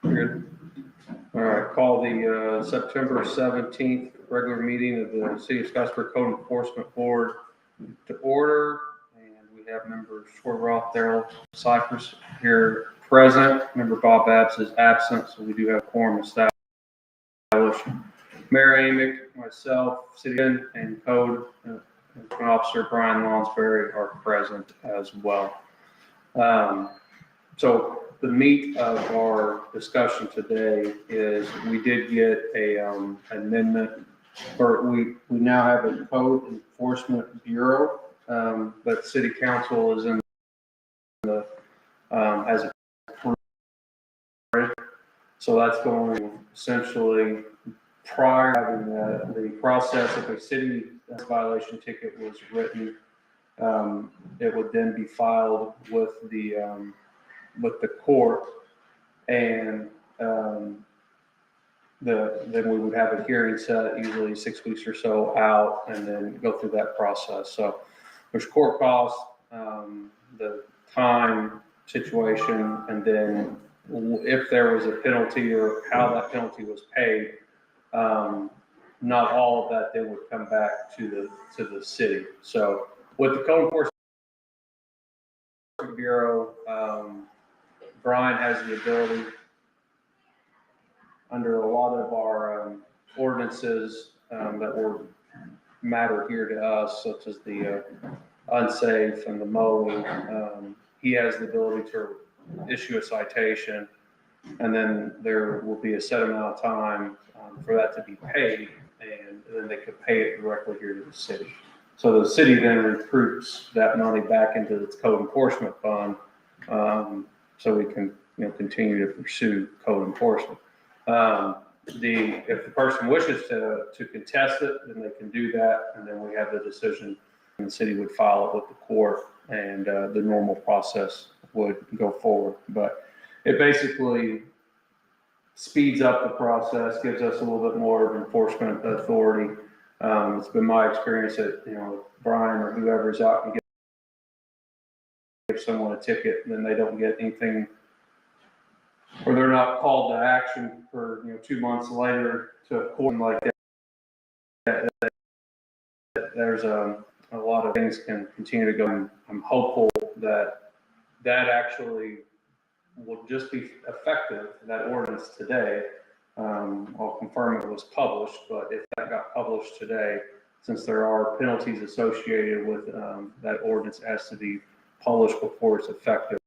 Good. All right, call the September 17th regular meeting of the City of Scottsburg Code Enforcement Board to order. And we have member Schwartz, Darrell Cypress here present. Member Bob Babbs is absent, so we do have quorum established. Mayor Amick, myself, City and Code Officer Brian Lonsberry are present as well. So the meat of our discussion today is we did get a amendment, or we now have a Code Enforcement Bureau, but City Council is in the as a so that's going essentially prior to having the process. If a city violation ticket was written, it would then be filed with the court, and then we would have a hearing set, usually 6 weeks or so out, and then go through that process. So there's court costs, the time situation, and then if there was a penalty or how that penalty was paid. Not all of that then would come back to the city. So with the Code Enforcement Bureau, Brian has the ability under a lot of our ordinances that will matter here to us, such as the unsafe and the mowing. He has the ability to issue a citation, and then there will be a set amount of time for that to be paid, and then they could pay it directly here to the city. So the city then recruits that money back into its code enforcement fund, so we can continue to pursue code enforcement. If the person wishes to contest it, then they can do that, and then we have the decision, and the city would file it with the court, and the normal process would go forward. But it basically speeds up the process, gives us a little bit more of enforcement authority. It's been my experience that Brian or whoever's out and give someone a ticket, and then they don't get anything, or they're not called to action for 2 months later to a court like that. There's a lot of things can continue to go. I'm hopeful that actually will just be effective, that ordinance today. I'll confirm it was published, but if that got published today, since there are penalties associated with that ordinance, has to be published before it's effective.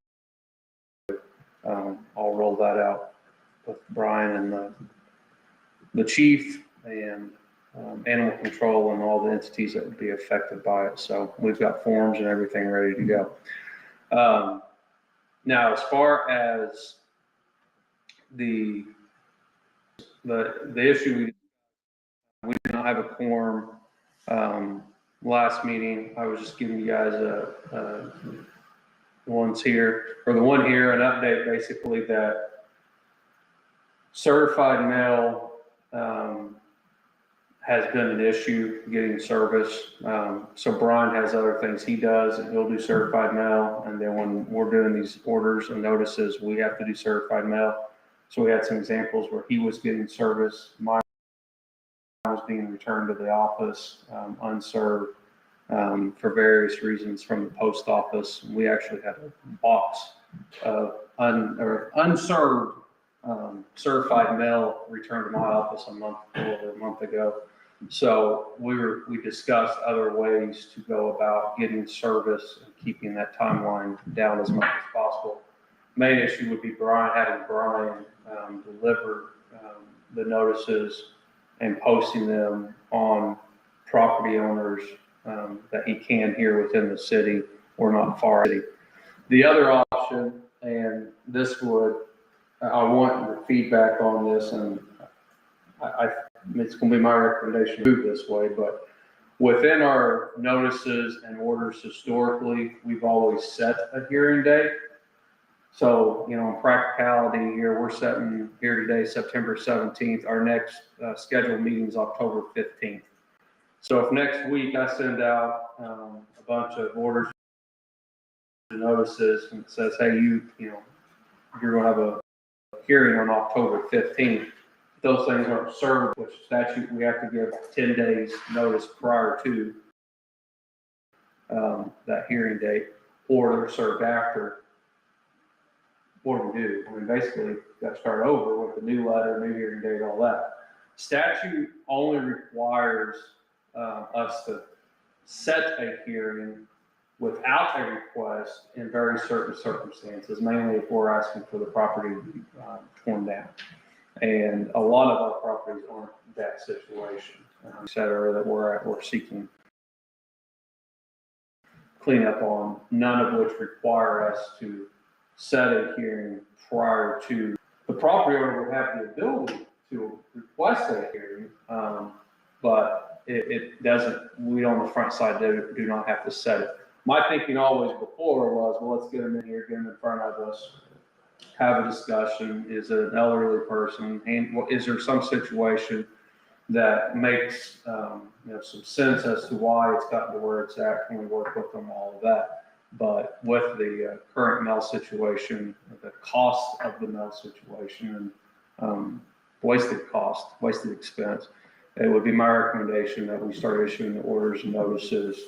I'll roll that out with Brian and the chief and animal control and all the entities that would be affected by it. So we've got forms and everything ready to go. Now, as far as the issue, we did not have a quorum last meeting. I was just giving you guys the one here, an update basically that certified mail has been an issue getting service. So Brian has other things he does, and he'll do certified mail. And then when we're doing these orders and notices, we have to do certified mail. So we had some examples where he was getting service. Mine was being returned to the office unserved for various reasons from the post office. We actually had a box of unserved certified mail returned to my office a little over a month ago. So we discussed other ways to go about getting service and keeping that timeline down as much as possible. Main issue would be having Brian deliver the notices and posting them on property owners that he can here within the city or not far. The other option, and this would, I want your feedback on this, and it's going to be my recommendation to move this way, but within our notices and orders historically, we've always set a hearing date. So, in practicality here, we're setting here today, September 17th. Our next scheduled meeting is October 15th. So if next week I send out a bunch of orders and notices and it says, hey, you're going to have hearing on October 15th. Those things aren't served, which statute, we have to give 10 days notice prior to that hearing date, or they're served after. What do we do? I mean, basically, got to start over with the new letter, new hearing date, all that. Statute only requires us to set a hearing without a request in very certain circumstances, mainly if we're asking for the property to be torn down. And a lot of our properties aren't that situation, et cetera, that we're seeking cleanup on, none of which require us to set a hearing prior to. The property owner would have the ability to request a hearing, but it doesn't, we on the front side do not have to set it. My thinking always before was, well, let's get them in here, get them in front of us, have a discussion. Is it an elderly person? And is there some situation that makes some sense as to why it's gotten to where it's at? Can we work with them, all of that? But with the current mail situation, the cost of the mail situation, and wasted cost, wasted expense, it would be my recommendation that we start issuing the orders and notices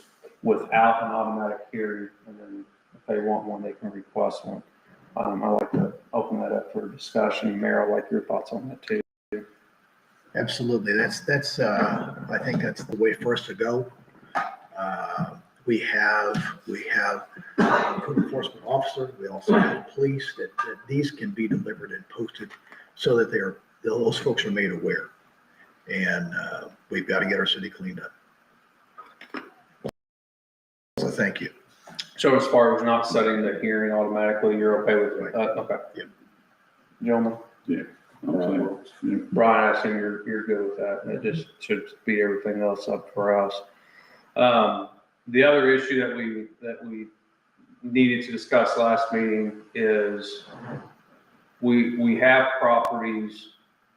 without an automatic hearing, and then if they want one, they can request one. I'd like to open that up for discussion. Mayor, I'd like your thoughts on that too. Absolutely. That's I think that's the way for us to go. We have a code enforcement officer. We also have police that these can be delivered and posted so that those folks are made aware. And we've got to get our city cleaned up. So thank you. So as far as not setting the hearing automatically, you're okay with that? Okay. Yep. Gentlemen? Yeah. Brian, I assume you're good with that. It just should speed everything else up for us. The other issue that we needed to discuss last meeting is we have properties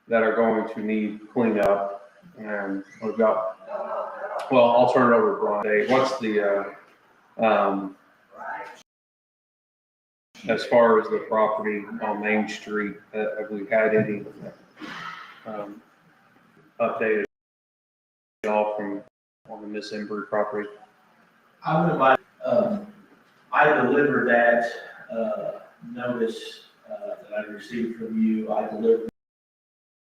that are going to need cleanup, and we've got, well, I'll turn it over to Brian. Dave, what's the as far as the property on Main Street, have we had any updated at all from on the Miss Embry property? I would like, I delivered that notice that I received from you. I delivered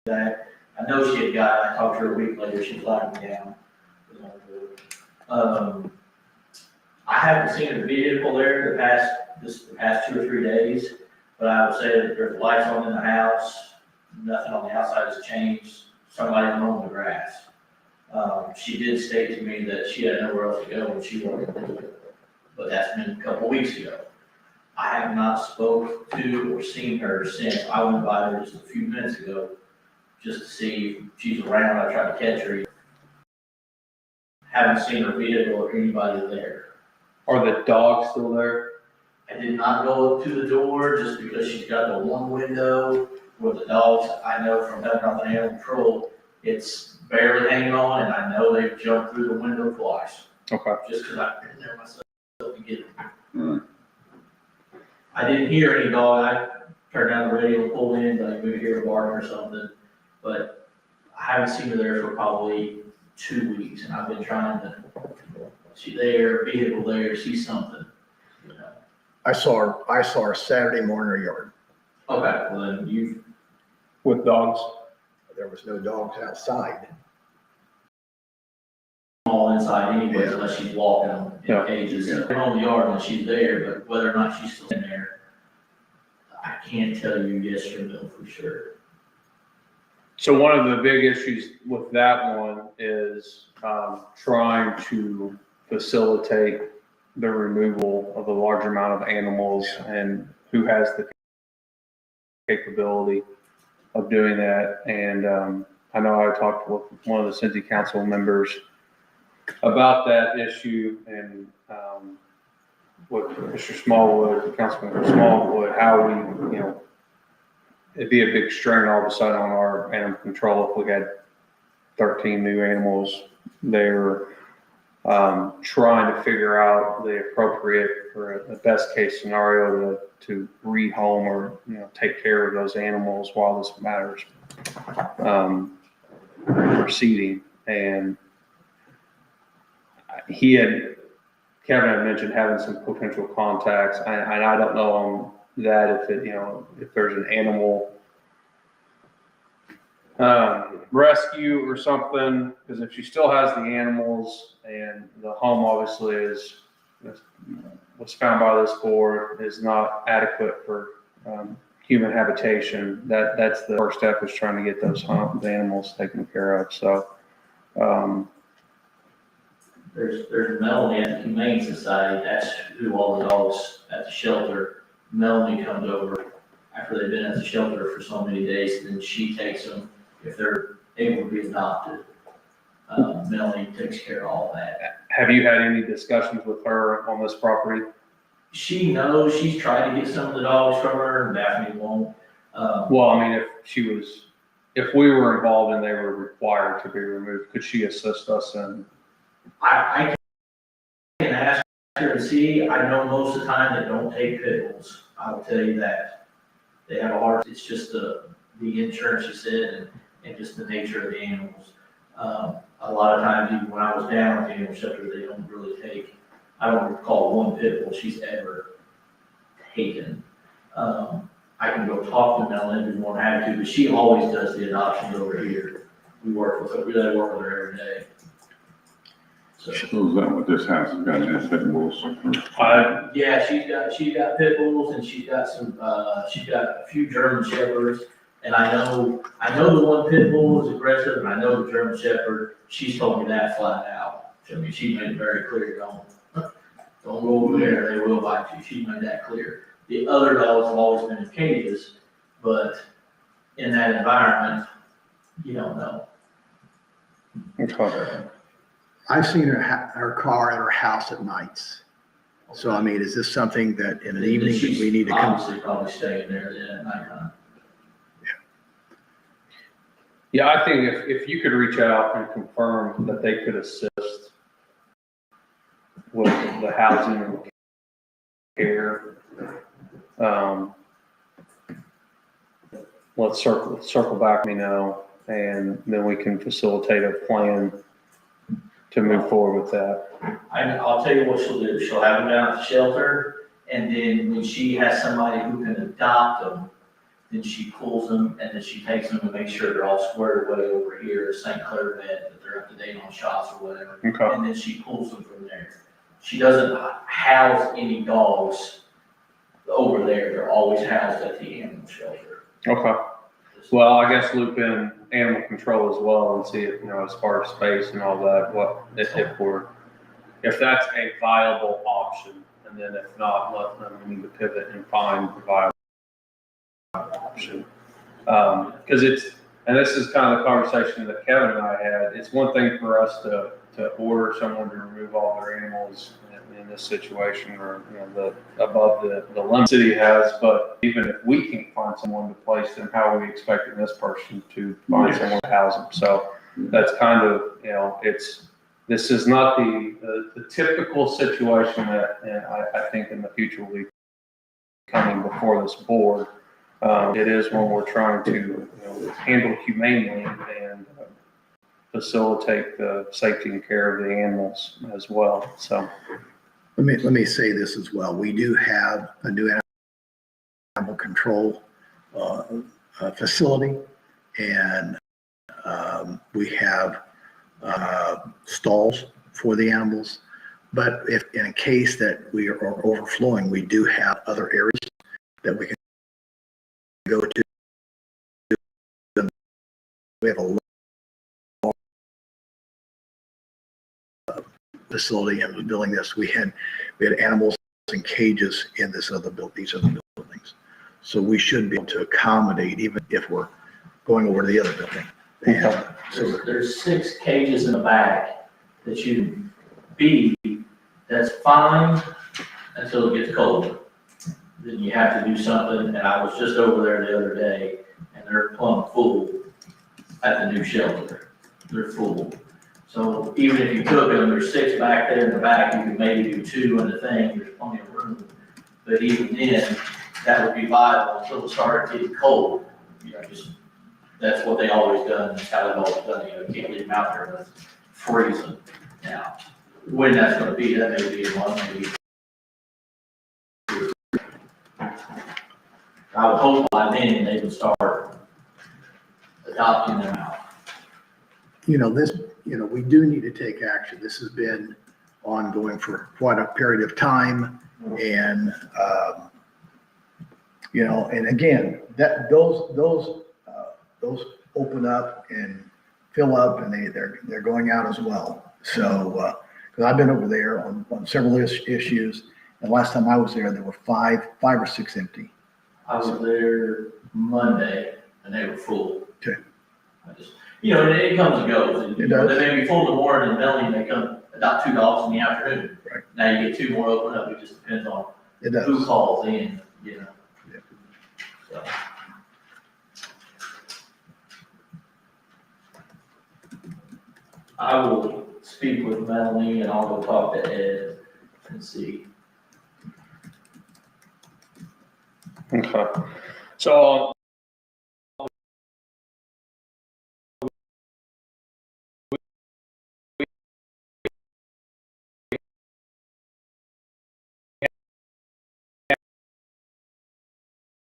that. I know she had got, I talked to her a week later, she flagged me down. I haven't seen a vehicle there the past 2 or 3 days, but I would say that there's lights on in the house, nothing on the outside has changed, somebody's mowing the grass. She did state to me that she had nowhere else to go and she wanted to do it, but that's been a couple weeks ago. I have not spoke to or seen her since. I went by her just a few minutes ago just to see if she's around. I tried to catch her. Haven't seen her vehicle or anybody there. Are the dogs still there? I did not go up to the door just because she's got the one window where the dogs, I know from having out the animal control, it's barely hanging on, and I know they've jumped through the window twice. Okay. Just because I've been there myself to get them. I didn't hear any dog. I turned down the radio and pulled in, like maybe hear a bark or something, but I haven't seen her there for probably 2 weeks, and I've been trying to see there, vehicle there, see something. You know. I saw her Saturday morning in her yard. Okay, well then you. With dogs? There was no dogs outside. All inside anyway, Yeah. unless she's walking them Yeah. in cages. Yeah. They're on the yard when she's there, but whether or not she's still in there, I can't tell you yes or no for sure. So one of the big issues with that one is trying to facilitate the removal of a large amount of animals, and who has the capability of doing that. And I know I talked with one of the city council members about that issue, and with Mr. Smallwood, Councilmember Smallwood, how we, it'd be a big strain all of a sudden on our animal control if we had 13 new animals there. trying to figure out the appropriate or the best case scenario to rehome or, take care of those animals while this matter's proceeding. And Kevin had mentioned having some potential contacts, and I don't know on that if there's an animal rescue or something, because if she still has the animals and the home obviously was found by this board is not adequate for human habitation, that's the first step, is trying to get those animals taken care of. So There's Melanie at the Humane Society, that's who all the dogs at the shelter, Melanie comes over after they've been at the shelter for so many days, and then she takes them if they're able to be adopted. Melanie takes care of all that. have you had any discussions with her on this property? She knows, she's tried to get some of the dogs from her, and Daphne won't. Well, I mean, if we were involved and they were required to be removed, could she assist us in? I can ask her and see. I know most of the time they don't take pit bulls. I will tell you that. They have a hard, it's just the insurance, you said, and just the nature of the animals. A lot of times, even when I was down at the animal shelter, they don't really take, I don't recall one pit bull she's ever taken. I can go talk to Melanie if you want to have to, but she always does the adoptions over here. We work with her, we really work with her every day. So, So is that what this house has got in pit bulls? yeah, she's got pit bulls, and she's got a few German shepherds. And I know the one pit bull is aggressive, and I know the German shepherd, she's told me that flat out. I mean, she made it very clear, don't go over there, they will bite you. She made that clear. The other dogs have always been in cages, but in that environment, you don't know. Okay. I've seen her car at her house at nights. So, I mean, is this something that in an evening that we need to come? Obviously, probably staying there then at nighttime. Yeah, I think if you could reach out and confirm that they could assist with the housing and care, let's circle back, and then we can facilitate a plan to move forward with that. I'll tell you what she'll do. She'll have them down at the shelter, and then when she has somebody who can adopt them, then she pulls them, and then she takes them to make sure they're all squared away over here at St. Clair Vet, that they're up to date on shots or whatever. Okay. And then she pulls them from there. She doesn't house any dogs over there. They're always housed at the animal shelter. Okay. Well, I guess loop in animal control as well and see if, as far as space and all that, if that's a viable option. And then if not, let them, we need to pivot and find a viable option. Because and this is kind of the conversation that Kevin and I had, it's one thing for us to order someone to remove all their animals in this situation, or above the limit the city has, but even if we can't find someone to place them, how are we expecting this person to find someone to house them? So that's kind of, this is not the typical situation that I think in the future will be coming before this board. It is when we're trying to handle humanely and facilitate the safety and care of the animals as well. So Let me say this as well. We do have a new animal control facility, and we have stalls for the animals. But if in a case that we are overflowing, we do have other areas that we can go to. We have a facility and building this. We had animals in cages in these other buildings. So we should be able to accommodate even if we're going over to the other building. And so There's 6 cages in the back that you can be, that's fine until it gets cold. Then you have to do something, and I was just over there the other day, and they're plumb full at the new shelter. They're full. So even if you took them, there's 6 back there in the back, you could maybe do 2 in the thing, there's plenty of room. But even then, that would be viable until it started getting cold, you know, just, that's what they always done, that's how they've always done, you know, you can't leave them out there with freezing. Now, when that's gonna be, that may be a month, maybe. I would hope by then they would start adopting them out. You know, this, you know, we do need to take action. This has been ongoing for quite a period of time. And, you know, and again, that, those open up and fill up and they're going out as well. So, cause I've been over there on several issues. And last time I was there were five or six empty. I was there Monday and they were full. Okay. I just, you know, it comes and goes. And, It does. They may be full in the morning and belly may come adopt 2 dogs in the afternoon. Right. Now you get 2 more open up. It just depends on It who does. calls in, you know. Yeah. So. I will speak with Melanie and I'll go talk to Ed and see. Okay. So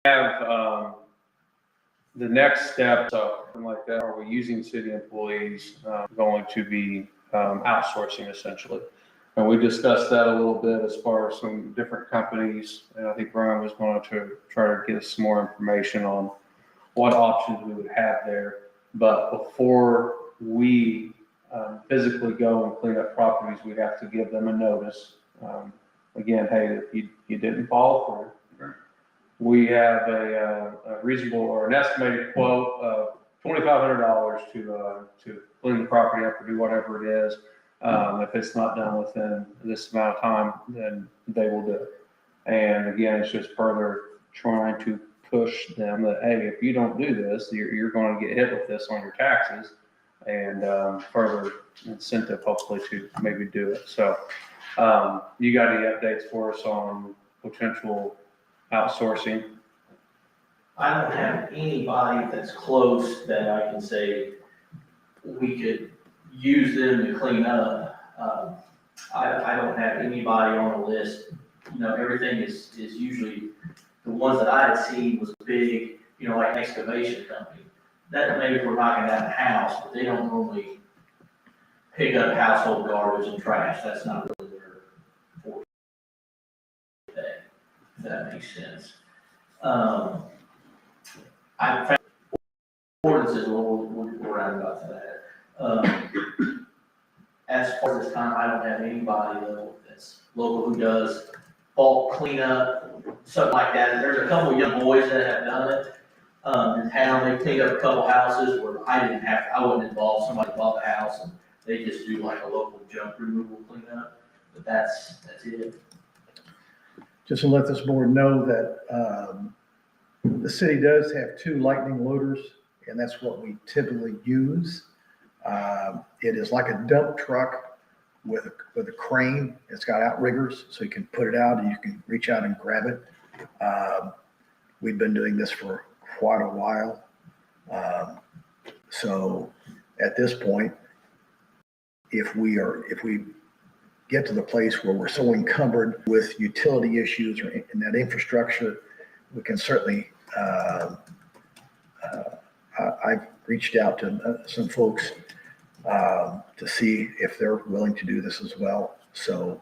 have, the next step, so something like that, are we using city employees, going to be, outsourcing essentially? And we discussed that a little bit as far as some different companies, and I think Brian was going to try to get us some more information on what options we would have there. But before we, physically go and clean up properties, we have to give them a notice. Again, hey, if you didn't follow through, we have a reasonable or an estimated quote of $2,500 to clean the property up or do whatever it is. If it's not done within this amount of time, then they will do it. And again, it's just further trying to push them that, hey, if you don't do this, you're going to get hit with this on your taxes, and further incentive hopefully to maybe do it. So you got any updates for us on potential outsourcing? I don't have anybody that's close that I can say we could use them to clean up. I don't have anybody on the list. You know, everything is usually, the ones that I had seen was big, you know, like an excavation company. That maybe we're knocking down the house, but they don't normally pick up household garbage and trash. That's not really their forte, if that makes sense. I found ordinances we're around about to that. As far as time, I don't have anybody though that's local who does bulk cleanup, something like that. There's a couple of young boys that have done it. In town, they cleaned up a couple houses where I wasn't involved. Somebody bought the house and they just do like a local junk removal cleanup. But that's it. Just to let this board know that the city does have 2 lightning loaders, and that's what we typically use. It is like a dump truck with a crane. It's got outriggers, so you can put it out and you can reach out and grab it. We've been doing this for quite a while. So at this point, if we get to the place where we're so encumbered with utility issues or in that infrastructure, we can certainly, I've reached out to some folks to see if they're willing to do this as well. So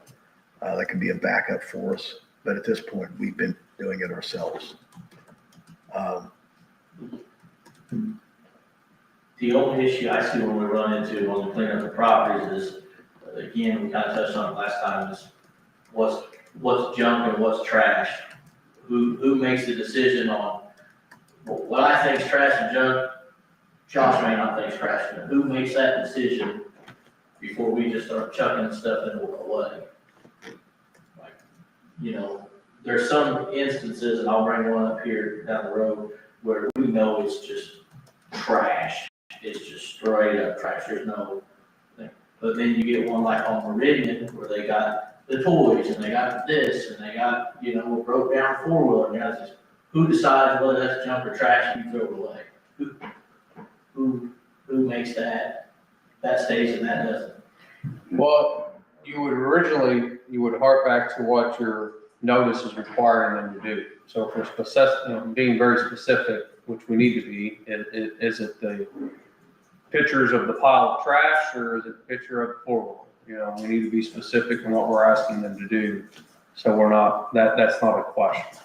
that can be a backup for us. But at this point, we've been doing it ourselves. The only issue I see when we run into on the cleanup of the properties is, again, we kind of touched on it last time, is what's junk and what's trash. Who makes the decision on what I think is trash and junk? Josh may not think it's trash, but who makes that decision before we just start chucking stuff in away? Like, you know, there's some instances, and I'll bring one up here down the road, where we know it's just trash. It's just straight up trash. There's no thing. But then you get one like on Meridian where they got the toys and they got this and they got, you know, a broke down four-wheeler. And guys, who decides what that's junk or trash and you throw it away? Who makes that? That stays and that doesn't. Well, you would hark back to what your notice is requiring them to do. So if we're specific, being very specific, which we need to be, is it the pictures of the pile of trash or is it the picture of the four-wheeler? You know, we need to be specific in what we're asking them to do. So we're not, that's not a question.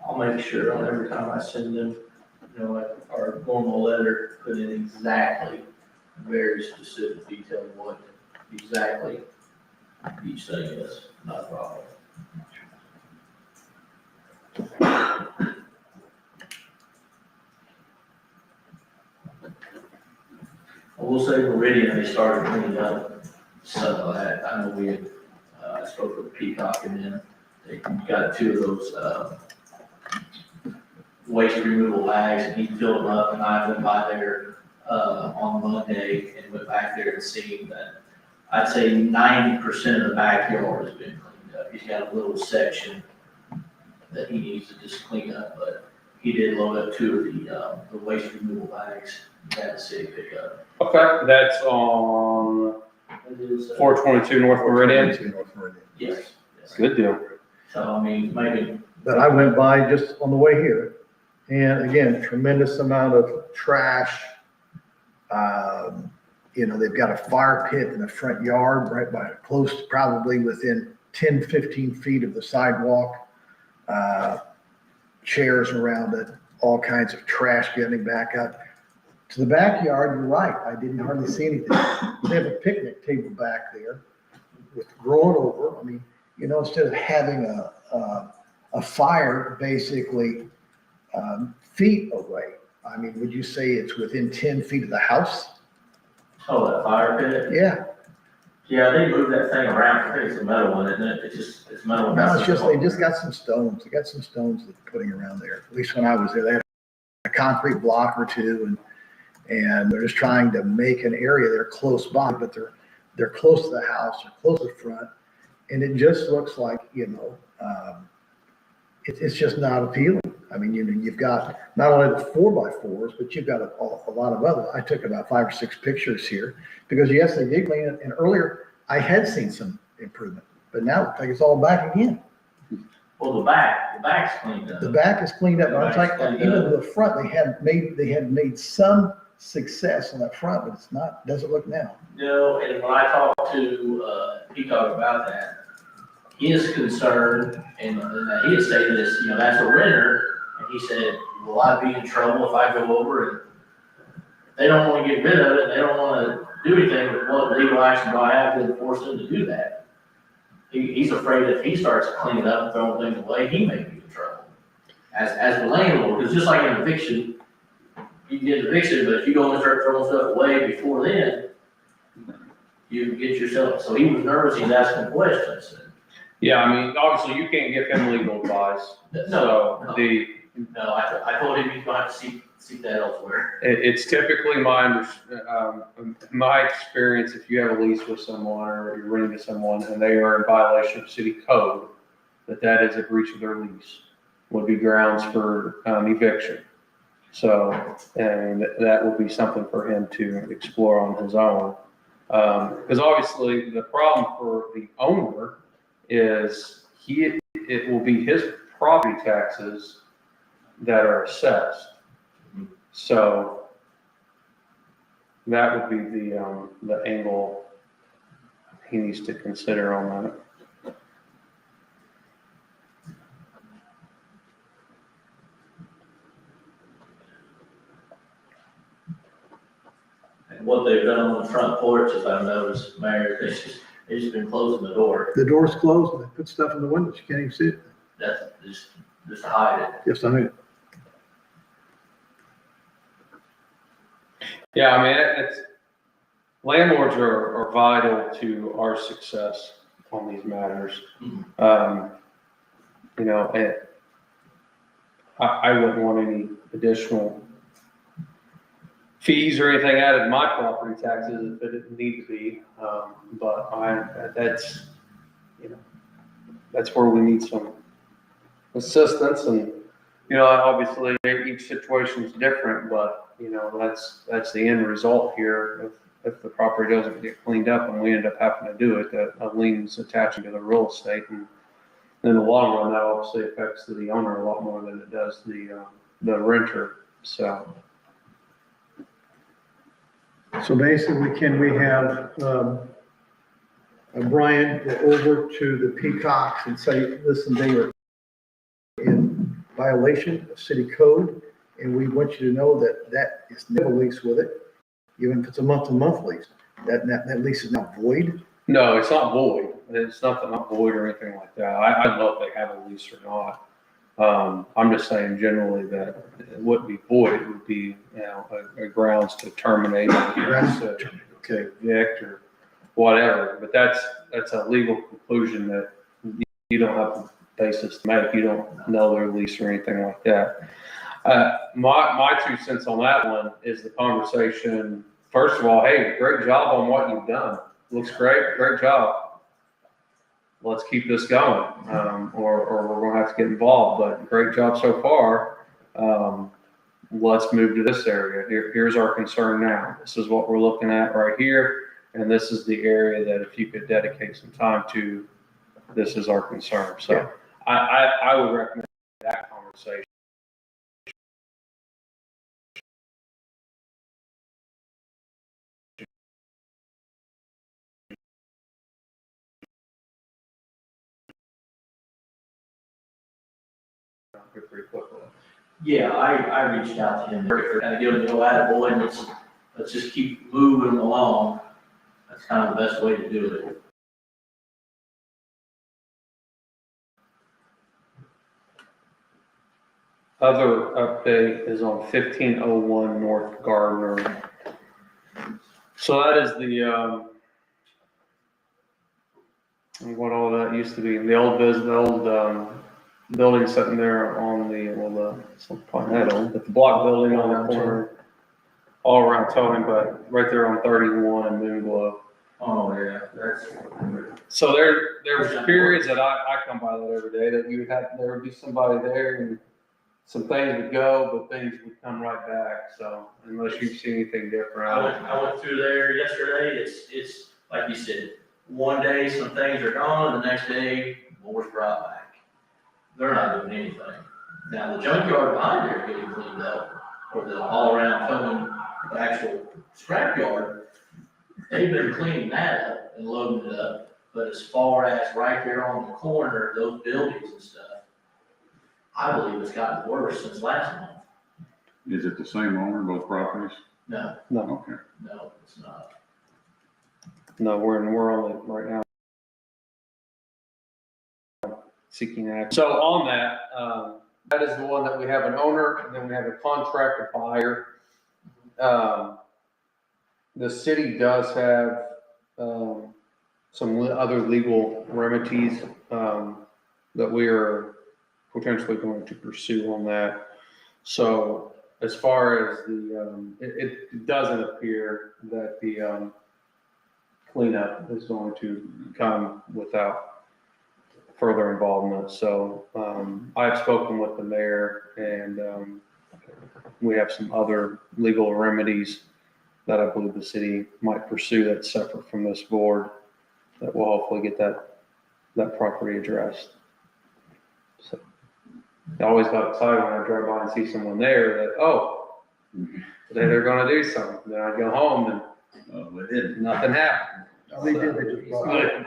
I'll make sure on every time I send them, you know, like our normal letter, put in exactly, very specific detail of what exactly each thing is, not a problem. I will say Meridian, they started cleaning up some of that. I know we had, I spoke with Peacock and then they got two of those, waste removal bags and he filled them up and I went by there, on Monday and went back there and seen that I'd say 90% of the backyard has been cleaned up. He's got a little section that he needs to just clean up, but he did load up two of the waste removal bags that the city pick up. Okay, that's on It is, 422 North Meridian. North Meridian. yes, yes. Good deal. So, I mean, maybe, But I went by just on the way here, and again, tremendous amount of trash. You know, they've got a fire pit in the front yard, right by, close, probably within 10, 15 feet of the sidewalk. Chairs around it, all kinds of trash getting back up. To the backyard, you're right, I didn't hardly see anything. They have a picnic table back there with grown over. I mean, you know, instead of having a fire basically feet away, I mean, would you say it's within 10 feet of the house? oh, that fire pit. Yeah, Yeah, they moved that thing around. I think it's a metal one, isn't it? It's metal. no, it's just, they just got some stones. They got some stones that they're putting around there. At least when I was there, they had a concrete block or two and they're just trying to make an area there close by, but they're close to the house, they're close to the front. And it just looks like, you know, it's just not appealing. I mean, you know, you've got not only the 4x4s, but you've got a lot of other. I took about 5 or 6 pictures here because yes, they did clean it. And earlier I had seen some improvement, but now it looks like it's all back again. Well, the back's cleaned up. The back is cleaned up. The I'm like, back's cleaned even up. the front, they had made some success on that front, but it's not, doesn't look now. No, and when I talked to, Peacock about that, his concern, and that he had stated this, you know, that's a renter, and he said, will I be in trouble if I go over and they don't want to get rid of it, they don't want to do anything, but what legal action do I have to enforce them to do that? He's afraid if he starts cleaning up and throwing things away, he may be in trouble. As the landlord, because just like an eviction, you can get evicted, but if you go and start throwing stuff away before then, you get yourself, so he was nervous, he's asking questions. Yeah, I mean, obviously you can't give him legal advice. No, So no. the, No, I told him he's gonna have to seek that elsewhere. it's typically my experience, if you have a lease with someone or you're renting to someone and they are in violation of city code, that is a breach of their lease, would be grounds for eviction. So, and that would be something for him to explore on his own. Because obviously the problem for the owner is it will be his property taxes that are assessed. So that would be the angle he needs to consider on that. And what they've done on the front porch, as I've noticed, Mayor, they just been closing the door. The door's closed and they put stuff in the windows. You can't even see it. That's just to hide it. Yes, I mean, Yeah, I mean, landlords are vital to our success on these matters. You know, and I wouldn't want any additional fees or anything added to my property taxes if it didn't need to be. But that's, you know, that's where we need some assistance. And, you know, obviously each situation is different, but, you know, that's the end result here. If the property doesn't get cleaned up and we end up having to do it, that a lien's attaching to the real estate. And in the long run, that obviously affects the owner a lot more than it does the renter. So. So basically, can we have, Brian go over to the Peacocks and say, listen, they are in violation of city code, and we want you to know that is never lease with it, even if it's a month-to-month lease, that lease is not void. No, it's not void. It's not void or anything like that. I don't know if they have a lease or not. I'm just saying generally that it wouldn't be void. It would be, you know, a grounds to terminate, Grounds to Okay, evict or whatever. But that's a legal conclusion that you don't have a basis to make. You don't know their lease or anything like that. My 2 cents on that one is the conversation. First of all, hey, great job on what you've done. Looks great. Great job. Let's keep this going, or we're going to have to get involved. But great job so far. Let's move to this area. Here's our concern now. This is what we're looking at right here, and this is the area that if you could dedicate some time to, this is our concern. So Yeah. I would recommend that conversation. Pretty quickly. Yeah, I reached out to him, kind of give him the old attaboy, and let's just keep moving along. That's kind of the best way to do it. Other update is on 1501 North Gardner. So that is the, what all that used to be, the old building sitting there on it's not probably that old, but the block building on the corner, all around towing, but right there on 31 and Moonglow. Oh, yeah, that's. So there was periods that I come by that every day that there would be somebody there and some things would go, but things would come right back. So unless you've seen anything different. I went through there yesterday, it's like you said, one day some things are gone, the next day more's brought back. They're not doing anything. Now, the junkyard behind there is getting cleaned up, or the all-around towing, the actual scrapyard, they've been cleaning that up and loading it up. But as far as right there on the corner, those buildings and stuff, I believe it's gotten worse since last month. Is it the same owner, both properties? No, Okay. no, it's not. No, we're only right now seeking action. So on that, that is the one that we have an owner, and then we have a contractor buyer. The city does have some other legal remedies that we are potentially going to pursue on that. So as far as it doesn't appear that the cleanup is going to come without further involvement. So I've spoken with the mayor, and we have some other legal remedies that I believe the city might pursue that's separate from this board that will hopefully get that property addressed. So I always got excited when I drive by and see someone there that, oh, today they're going to do something. Then I go home and nothing happened. all they did, they just brought it.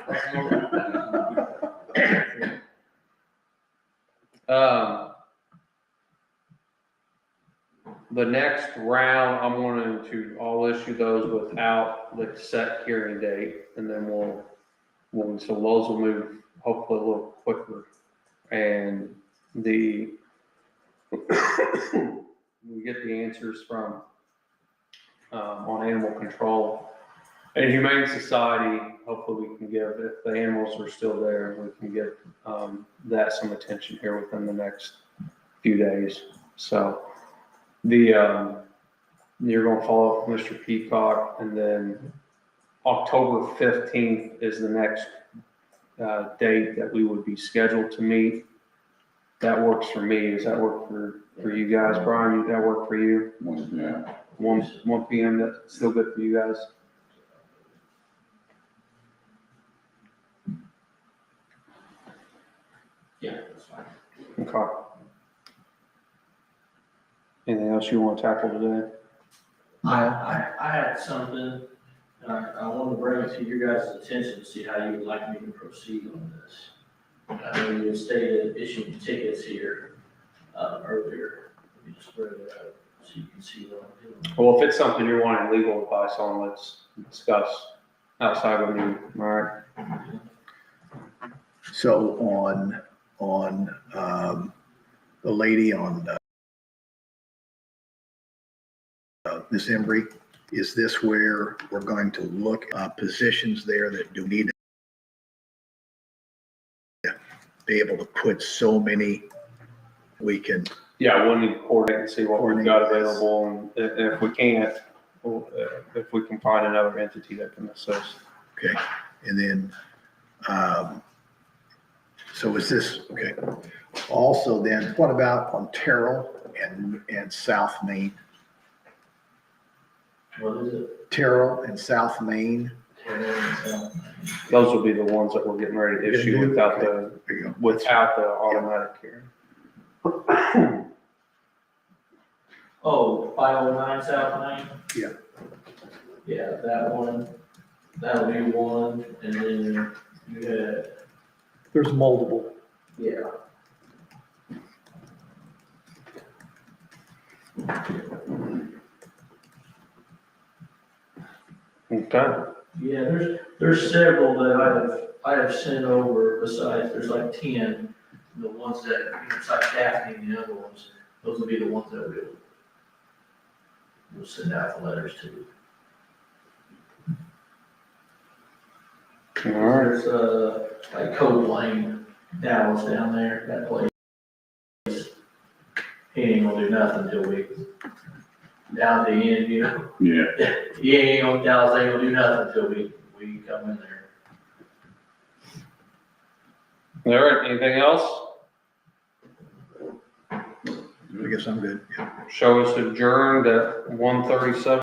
The next round, I'm going I'll issue those without the set hearing date, and then so those will move hopefully a little quicker. And we get the answers from, on animal control And Humane Society, hopefully we can give, if the animals are still there, we can give that some attention here within the next few days. So you're gonna follow up with Mr. Peacock, and then October 15th is the next date that we would be scheduled to meet. That works for me. Does that work for you guys? Brian, does that work for you? Yeah. 1 PM, that's still good for you guys? Yeah, that's fine. Okay. Anything else you want to tackle today? I had something, and I wanted to bring it to your guys' attention to see how you would like me to proceed on this. I know you had stated issuing tickets here, earlier. Let me just bring it up so you can see what I'm doing. Well, if it's something you're wanting legal advice on, let's discuss outside of me, all right? So on the lady on Miss Embry, is this where we're going to look positions there that do need to be able to put so many we can? Yeah, we'll need to coordinate and see what we've got available, and if we can't, if we can find another entity that can assist. Okay, and then, so is this, okay. Also then, what about on Terrell and South Main? What is it? Terrell and South Main? Those will be the ones that we're getting ready to issue without the There you go. automatic hearing. Oh, 509 South Main? Yeah. Yeah, that one, that'll be one, and then you had, There's multiple. yeah. Okay. Yeah, there's several that I have sent over besides, there's like 10. The ones that, besides Daphne and the other ones, those will be the ones that we'll send out the letters to. All right. There's, like Code Lane, Dallas down there, that place. He ain't gonna do nothing till we, down at the end, you know, Yeah. he ain't gonna, Dallas ain't gonna do nothing till we come in there. All right, anything else? I guess I'm good. Show us adjourned at 1:37.